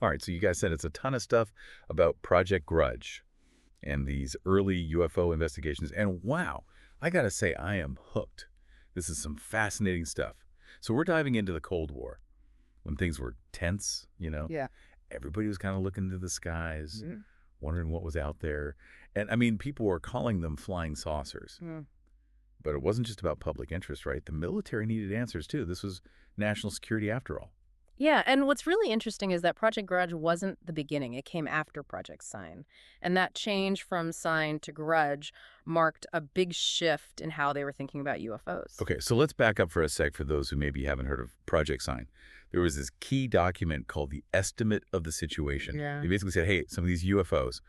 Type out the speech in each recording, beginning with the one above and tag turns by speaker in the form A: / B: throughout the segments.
A: All right, so you guys said it's a ton of stuff about Project Grudge and these early UFO investigations. And wow, I got to say, I am hooked. This is some fascinating stuff. So we're diving into the Cold War when things were tense,
B: Yeah.
A: Everybody was kind of looking to the skies,
B: Mhm.
A: wondering what was out there. And I mean, people were calling them flying saucers.
B: Mm.
A: But it wasn't just about public interest, right? The military needed answers, too. This was national security after all.
B: Yeah, and what's really interesting is that Project Grudge wasn't the beginning. It came after Project Sign. And that change from Sign to Grudge marked a big shift in how they were thinking about UFOs.
A: Okay, so let's back up for a sec for those who maybe haven't heard of Project Sign. There was this key document called the Estimate of the Situation.
B: Yeah.
A: They basically said, hey, some of these UFOs,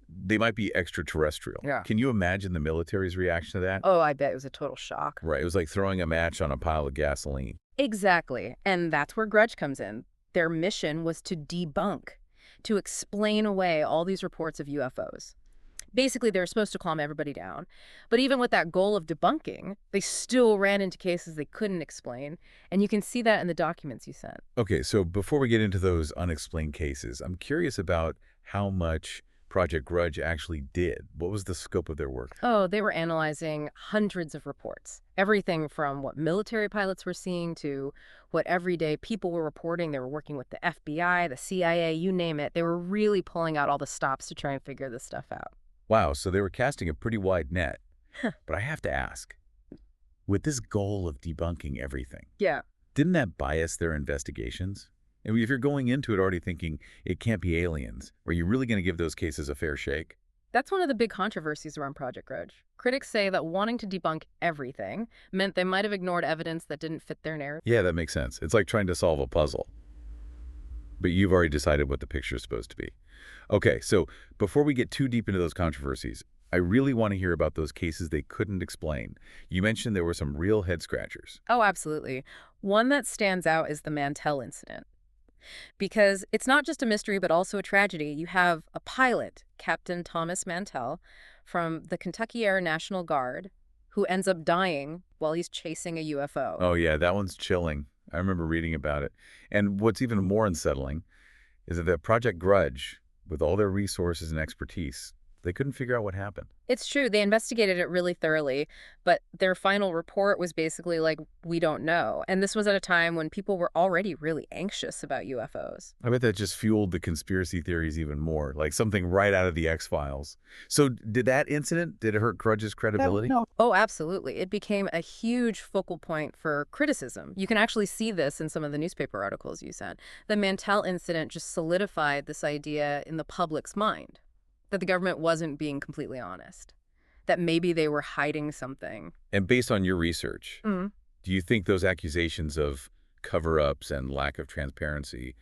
A: they might be extraterrestrial.
B: Yeah.
A: Can you imagine the military's reaction to that?
B: Oh, I bet it was a total shock.
A: Right, it was like throwing a match on a pile of gasoline.
B: Exactly. And that's where Grudge comes in. Their mission was to debunk, to explain away all these reports of UFOs. Basically, they were supposed to calm everybody down. But even with that goal of debunking, they still ran into cases they couldn't explain. And you can see that in the documents you sent.
A: Okay, so before we get into those unexplained cases, I'm curious about how much Project Grudge actually did. What was the scope of their work?
B: Oh, they were analyzing hundreds of reports. Everything from what military pilots were seeing to what everyday people were reporting. They were working with the FBI, the CIA, you name it. They were really pulling out all the stops to try and figure this stuff out.
A: Wow, so they were casting a pretty wide net. But I have to ask, with this goal of debunking everything,
B: Yeah.
A: didn't that bias their investigations? I mean, if you're going into it already thinking it can't be aliens, are you really going to give those cases a fair shake?
B: That's one of the big controversies around Project Grudge. Critics say that wanting to debunk everything meant they might have ignored evidence that didn't fit their narrative.
A: Yeah, that makes sense. It's like trying to solve a puzzle. But you've already decided what the picture is supposed to be. Okay, so before we get too deep into those controversies, I really want to hear about those cases they couldn't explain. You mentioned there were some real head-scratchers.
B: Oh, absolutely. One that stands out is the Mantell incident. Because it's not just a mystery, but also a tragedy. You have a pilot, Captain Thomas Mantell, from the Kentucky Air National Guard, who ends up dying while he's chasing a UFO.
A: Oh yeah, that one's chilling. I remember reading about it. And what's even more unsettling is that Project Grudge, with all their resources and expertise, they couldn't figure out what happened.
B: It's true, they investigated it really thoroughly, but their final report was basically like, we don't know. And this was at a time when people were already really anxious about UFOs.
A: I bet that just fueled the conspiracy theories even more, like something right out of the X-Files. So did that incident, did it hurt Grudge's credibility?
B: No. Oh, absolutely. It became a huge focal point for criticism. You can actually see this in some of the newspaper articles you sent. The Mantell incident just solidified this idea in the public's mind, that the government wasn't being completely honest, that maybe they were hiding something.
A: And based on your research,
B: Mm.
A: do you think those accusations of cover-ups and lack of transparency,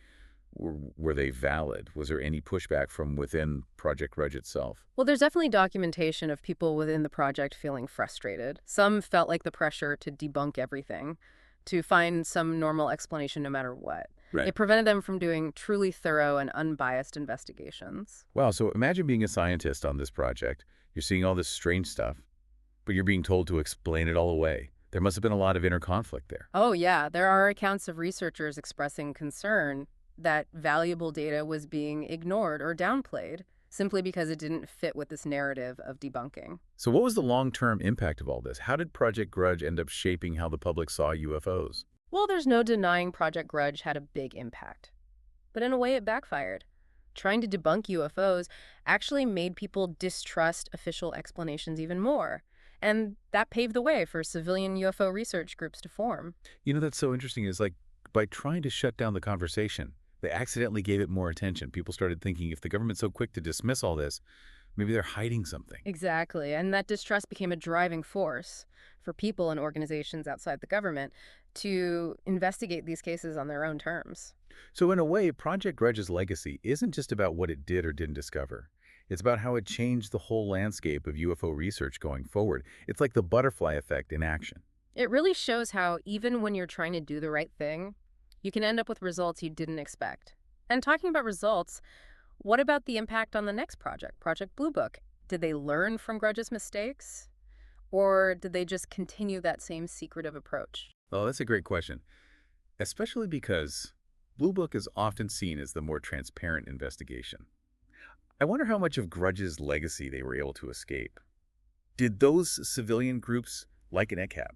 A: were they valid? Was there any pushback from within Project Grudge itself?
B: Well, there's definitely documentation of people within the project feeling frustrated. Some felt like the pressure to debunk everything, to find some normal explanation no matter what.
A: Right.
B: It prevented them from doing truly thorough and unbiased investigations.
A: Wow, so imagine being a scientist on this project. You're seeing all this strange stuff, but you're being told to explain it all away. There must have been a lot of inner conflict there.
B: Oh, yeah, there are accounts of researchers expressing concern that valuable data was being ignored or downplayed simply because it didn't fit with this narrative of debunking.
A: So what was the long-term impact of all this? How did Project Grudge end up shaping how the public saw UFOs?
B: Well, there's no denying Project Grudge had a big impact. But in a way, it backfired. Trying to debunk UFOs actually made people distrust official explanations even more. And that paved the way for civilian UFO research groups to form.
A: You know, that's so interesting is like by trying to shut down the conversation, they accidentally gave it more attention. People started thinking if the government's so quick to dismiss all this, maybe they're hiding something.
B: Exactly. And that distrust became a driving force for people and organizations outside the government to investigate these cases on their own terms.
A: So in a way, Project Grudge's legacy isn't just about what it did or didn't discover. It's about how it changed the whole landscape of UFO research going forward. It's like the butterfly effect in action.
B: It really shows how even when you're trying to do the right thing, you can end up with results you didn't expect. And talking about results, what about the impact on the next project, Project Blue Book? Did they learn from Grudge's mistakes? Or did they just continue that same secretive approach?
A: Oh, that's a great question, especially because Blue Book is often seen as the more transparent investigation. I wonder how much of Grudge's legacy they were able to escape. Did those civilian groups, like an ECAP,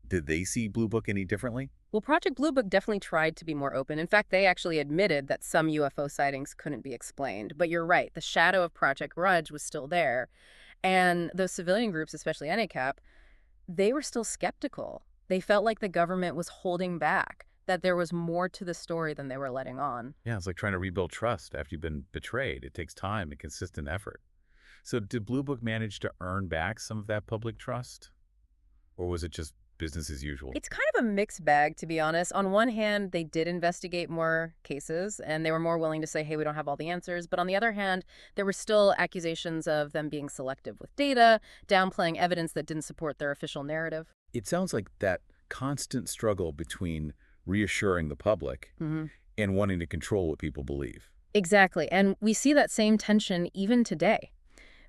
A: did they see Blue Book any differently?
B: Well, Project Blue Book definitely tried to be more open. In fact, they actually admitted that some UFO sightings couldn't be explained. But you're right, the shadow of Project Grudge was still there. And those civilian groups, especially NACAP, they were still skeptical. They felt like the government was holding back, that there was more to the story than they were letting on.
A: Yeah, it's like trying to rebuild trust after you've been betrayed. It takes time and consistent effort. So did Blue Book manage to earn back some of that public trust? Or was it just business as usual?
B: It's kind of a mixed bag, to be honest. On one hand, they did investigate more cases, and they were more willing to say, hey, we don't have all the answers. But on the other hand, there were still accusations of them being selective with data, downplaying evidence that didn't support their official narrative.
A: It sounds like that constant struggle between reassuring the public and wanting to control what people believe.
B: Exactly. And we see that same tension even today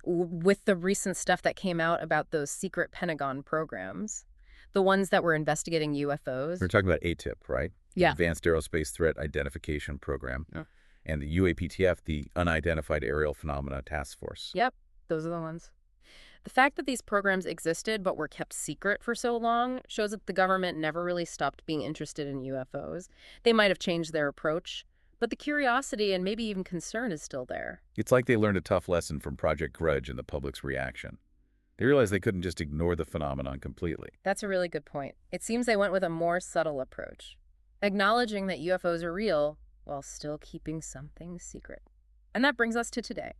B: with the recent stuff that came out about those secret Pentagon programs, the ones that were investigating UFOs.
A: We're talking about ATIP, right?
B: Yeah.
A: Advanced Aerospace Threat Identification Program.
B: Yeah.
A: And the UAP-TF, the Unidentified Aerial Phenomena Task Force.
B: Yep, those are the ones. The fact that these programs existed but were kept secret for so long shows that the government never really stopped being interested in UFOs. They might have changed their approach, but the curiosity and maybe even concern is still there.
A: It's like they learned a tough lesson from Project Grudge and the public's reaction. They realized they couldn't just ignore the phenomenon completely.
B: That's a really good point. It seems they went with a more subtle approach, acknowledging that UFOs are real while still keeping something secret. And that brings us to today,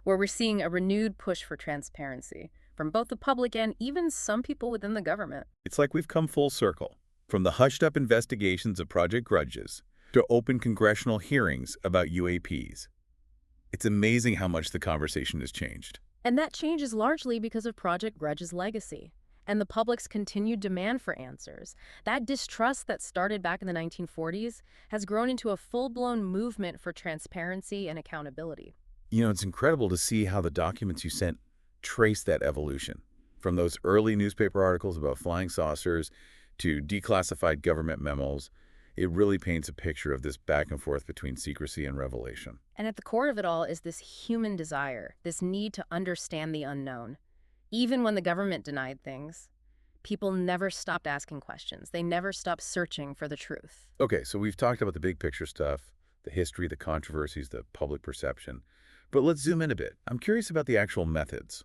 B: where we're seeing a renewed push for transparency from both the public and even some people within the government.
A: It's like we've come full circle, from the hushed-up investigations of Project Grudges to open congressional hearings about UAPs. It's amazing how much the conversation has changed.
B: And that change is largely because of Project Grudge's legacy and the public's continued demand for answers. That distrust that started back in the 1940s has grown into a full-blown movement for transparency and accountability.
A: You know, it's incredible to see how the documents you sent trace that evolution. From those early newspaper articles about flying saucers to declassified government memos, it really paints a picture of this back and forth between secrecy and revelation.
B: And at the core of it all is this human desire, this need to understand the unknown. Even when the government denied things, people never stopped asking questions. They never stopped searching for the truth.
A: Okay, so we've talked about the big picture stuff, the history, the controversies, the public perception. But let's zoom in a bit. I'm curious about the actual methods,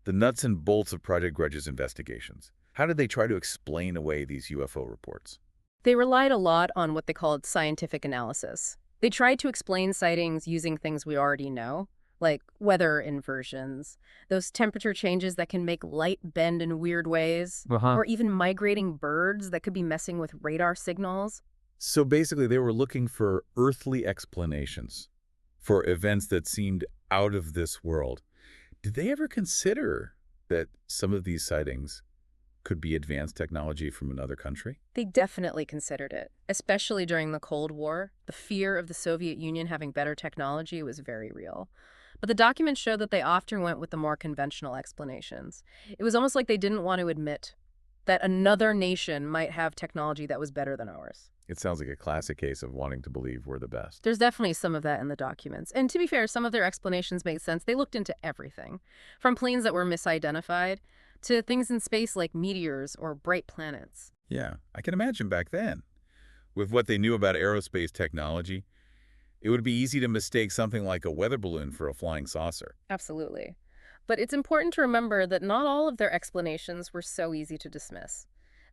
A: the nuts and bolts of Project Grudge's investigations. How did they try to explain away these UFO reports?
B: They relied a lot on what they called scientific analysis. They tried to explain sightings using things we already know, like weather inversions, those temperature changes that can make light bend in weird ways, or even migrating birds that could be messing with radar signals.
A: So basically, they were looking for earthly explanations for events that seemed out of this world. Did they ever consider that some of these sightings could be advanced technology from another country?
B: They definitely considered it, especially during the Cold War. The fear of the Soviet Union having better technology was very real. But the documents show that they often went with the more conventional explanations. It was almost like they didn't want to admit that another nation might have technology that was better than ours.
A: It sounds like a classic case of wanting to believe we're the best.
B: There's definitely some of that in the documents. And to be fair, some of their explanations made sense. They looked into everything, from planes that were misidentified to things in space like meteors or bright planets.
A: Yeah, I can imagine back then. With what they knew about aerospace technology, it would be easy to mistake something like a weather balloon for a flying saucer.
B: Absolutely. But it's important to remember that not all of their explanations were so easy to dismiss.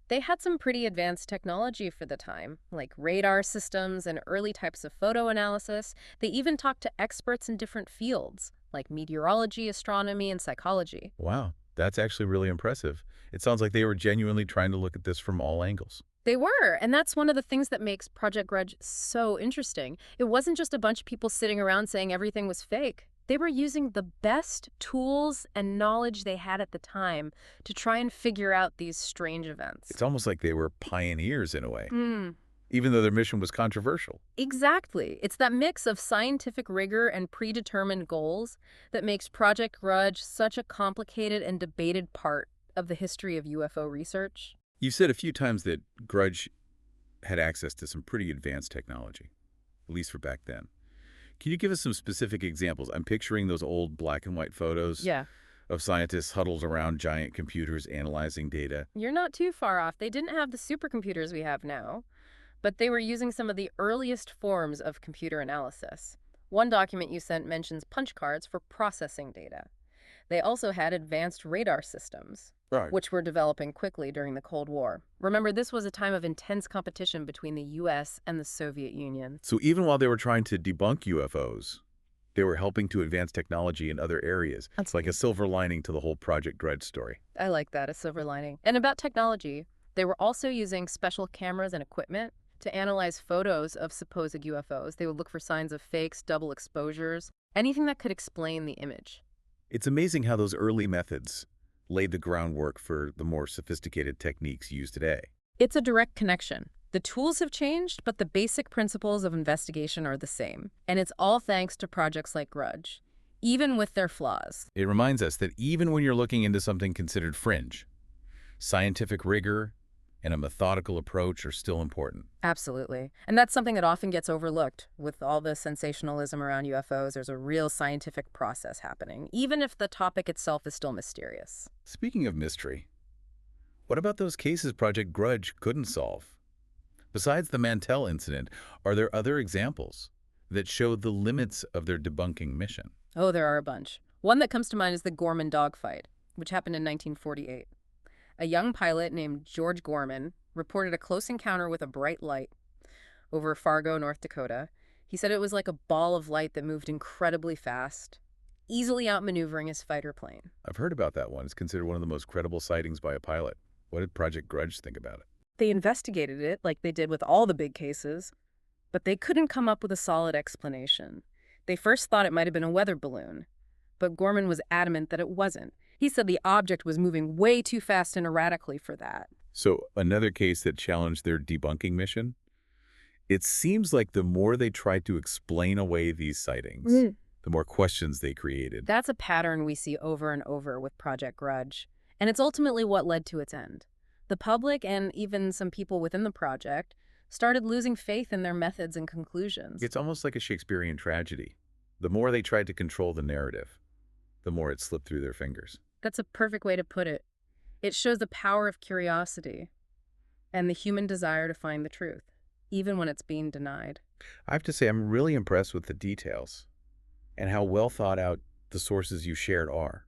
B: They had some pretty advanced technology for the time, like radar systems and early types of photo analysis. They even talked to experts in different fields, like meteorology, astronomy, and psychology.
A: Wow, that's actually really impressive. It sounds like they were genuinely trying to look at this from all angles.
B: They were, and that's one of the things that makes Project Grudge so interesting. It wasn't just a bunch of people sitting around saying everything was fake. They were using the best tools and knowledge they had at the time to try and figure out these strange events.
A: It's almost like they were pioneers in a way, even though their mission was controversial.
B: Exactly. It's that mix of scientific rigor and predetermined goals that makes Project Grudge such a complicated and debated part of the history of UFO research.
A: You've said a few times that Grudge had access to some pretty advanced technology, at least for back then. Can you give us some specific examples? I'm picturing those old black and white photos
B: Yeah.
A: of scientists huddled around giant computers analyzing data.
B: You're not too far off. They didn't have the supercomputers we have now, but they were using some of the earliest forms of computer analysis. One document you sent mentions punch cards for processing data. They also had advanced radar systems,
A: Right.
B: which were developing quickly during the Cold War. Remember, this was a time of intense competition between the US and the Soviet Union.
A: So even while they were trying to debunk UFOs, they were helping to advance technology in other areas. It's like a silver lining to the whole Project Grudge story.
B: I like that, a silver lining. And about technology, they were also using special cameras and equipment to analyze photos of supposed UFOs. They would look for signs of fakes, double exposures, anything that could explain the image.
A: It's amazing how those early methods laid the groundwork for the more sophisticated techniques used today.
B: It's a direct connection. The tools have changed, but the basic principles of investigation are the same. And it's all thanks to projects like Grudge, even with their flaws.
A: It reminds us that even when you're looking into something considered fringe, scientific rigor and a methodical approach are still important.
B: Absolutely. And that's something that often gets overlooked. With all the sensationalism around UFOs, there's a real scientific process happening, even if the topic itself is still mysterious.
A: Speaking of mystery, what about those cases Project Grudge couldn't solve? Besides the Mantell incident, are there other examples that show the limits of their debunking mission?
B: Oh, there are a bunch. One that comes to mind is the Gorman dogfight, which happened in 1948. A young pilot named George Gorman reported a close encounter with a bright light over Fargo, North Dakota. He said it was like a ball of light that moved incredibly fast, easily outmaneuvering his fighter plane.
A: I've heard about that one. It's considered one of the most credible sightings by a pilot. What did Project Grudge think about it?
B: They investigated it like they did with all the big cases, but they couldn't come up with a solid explanation. They first thought it might have been a weather balloon, but Gorman was adamant that it wasn't. He said the object was moving way too fast and erratically for that.
A: So another case that challenged their debunking mission? It seems like the more they tried to explain away these sightings, the more questions they created.
B: That's a pattern we see over and over with Project Grudge, and it's ultimately what led to its end. The public and even some people within the project started losing faith in their methods and conclusions.
A: It's almost like a Shakespearean tragedy. The more they tried to control the narrative, the more it slipped through their fingers.
B: That's a perfect way to put it. It shows the power of curiosity and the human desire to find the truth, even when it's being denied.
A: I have to say, I'm really impressed with the details and how well thought out the sources you shared are.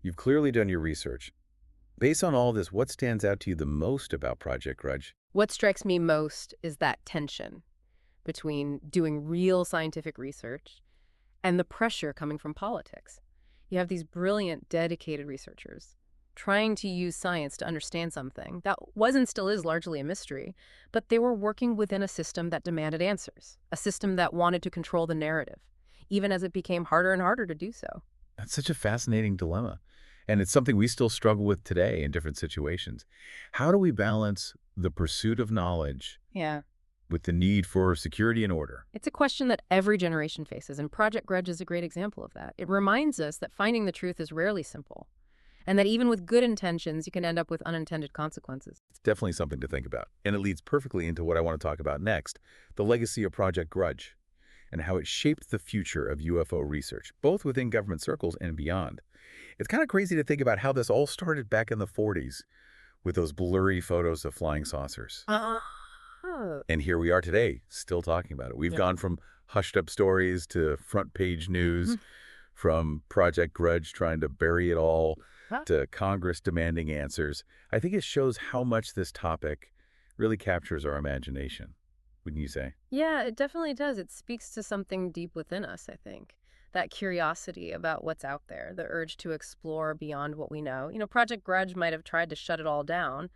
A: You've clearly done your research. Based on all this, what stands out to you the most about Project Grudge?
B: What strikes me most is that tension between doing real scientific research and the pressure coming from politics. You have these brilliant, dedicated researchers trying to use science to understand something that was and still is largely a mystery, but they were working within a system that demanded answers, a system that wanted to control the narrative, even as it became harder and harder to do so.
A: That's such a fascinating dilemma. And it's something we still struggle with today in different situations. How do we balance the pursuit of knowledge
B: Yeah.
A: with the need for security and order?
B: It's a question that every generation faces, and Project Grudge is a great example of that. It reminds us that finding the truth is rarely simple, and that even with good intentions, you can end up with unintended consequences.
A: It's definitely something to think about. And it leads perfectly into what I want to talk about next, the legacy of Project Grudge and how it shaped the future of UFO research, both within government circles and beyond. It's kind of crazy to think about how this all started back in the 40s with those blurry photos of flying saucers. And here we are today, still talking about it. We've gone from hushed-up stories to front-page news, from Project Grudge trying to bury it all, to Congress demanding answers. I think it shows how much this topic really captures our imagination, wouldn't you say?
B: Yeah, it definitely does. It speaks to something deep within us, I think. That curiosity about what's out there, the urge to explore beyond what we know. You know, Project Grudge might have tried to shut it all down,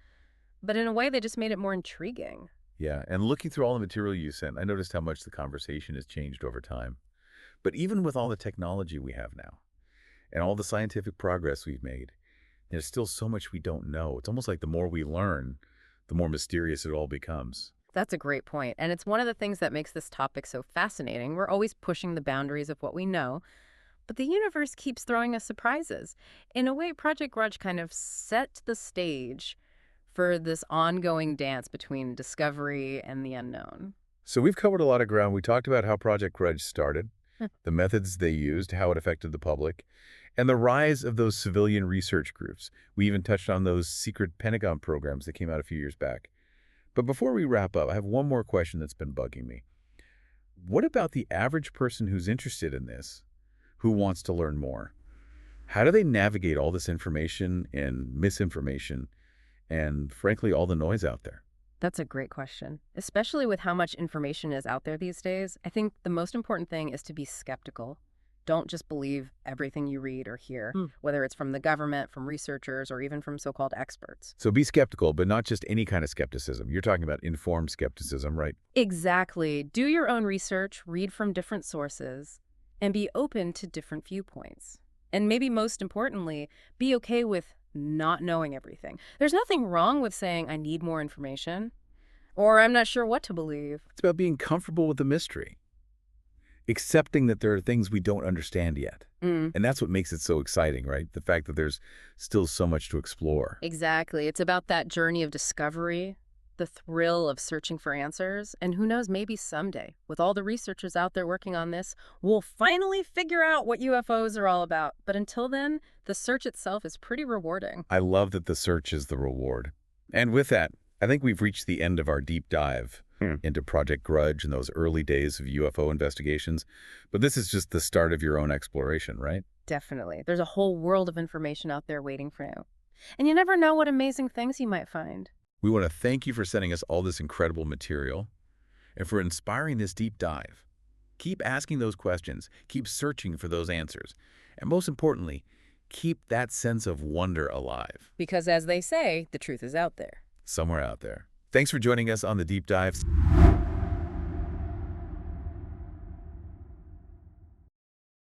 B: but in a way they just made it more intriguing.
A: Yeah, and looking through all the material you sent, I noticed how much the conversation has changed over time. But even with all the technology we have now, and all the scientific progress we've made, there's still so much we don't know. It's almost like the more we learn, the more mysterious it all becomes.
B: That's a great point, and it's one of the things that makes this topic so fascinating. We're always pushing the boundaries of what we know, but the universe keeps throwing us surprises. In a way, Project Grudge kind of set the stage for this ongoing dance between discovery and the unknown.
A: So we've covered a lot of ground. We talked about how Project Grudge started,
B: Hmm.
A: the methods they used, how it affected the public, and the rise of those civilian research groups. We even touched on those secret Pentagon programs that came out a few years back. But before we wrap up, I have one more question that's been bugging me. What about the average person who's interested in this, who wants to learn more? How do they navigate all this information and misinformation and, frankly, all the noise out there?
B: That's a great question. Especially with how much information is out there these days, I think the most important thing is to be skeptical. Don't just believe everything you read or hear, whether it's from the government, from researchers, or even from so-called experts.
A: So be skeptical, but not just any kind of skepticism. You're talking about informed skepticism, right?
B: Exactly. Do your own research, read from different sources, and be open to different viewpoints. And maybe most importantly, be okay with not knowing everything. There's nothing wrong with saying, I need more information, or I'm not sure what to believe.
A: It's about being comfortable with the mystery, accepting that there are things we don't understand yet.
B: Mm,
A: And that's what makes it so exciting, right? The fact that there's still so much to explore.
B: exactly. It's about that journey of discovery, the thrill of searching for answers, and who knows, maybe someday, with all the researchers out there working on this, we'll finally figure out what UFOs are all about. But until then, the search itself is pretty rewarding.
A: I love that the search is the reward. And with that, I think we've reached the end of our deep dive into Project Grudge and those early days of UFO investigations. But this is just the start of your own exploration, right?
B: Definitely. There's a whole world of information out there waiting for you. And you never know what amazing things you might find.
A: We want to thank you for sending us all this incredible material and for inspiring this deep dive. Keep asking those questions, keep searching for those answers, and most importantly, keep that sense of wonder alive
B: Because as they say, the truth is out there.
A: somewhere out there. Thanks for joining us on the Deep Dives.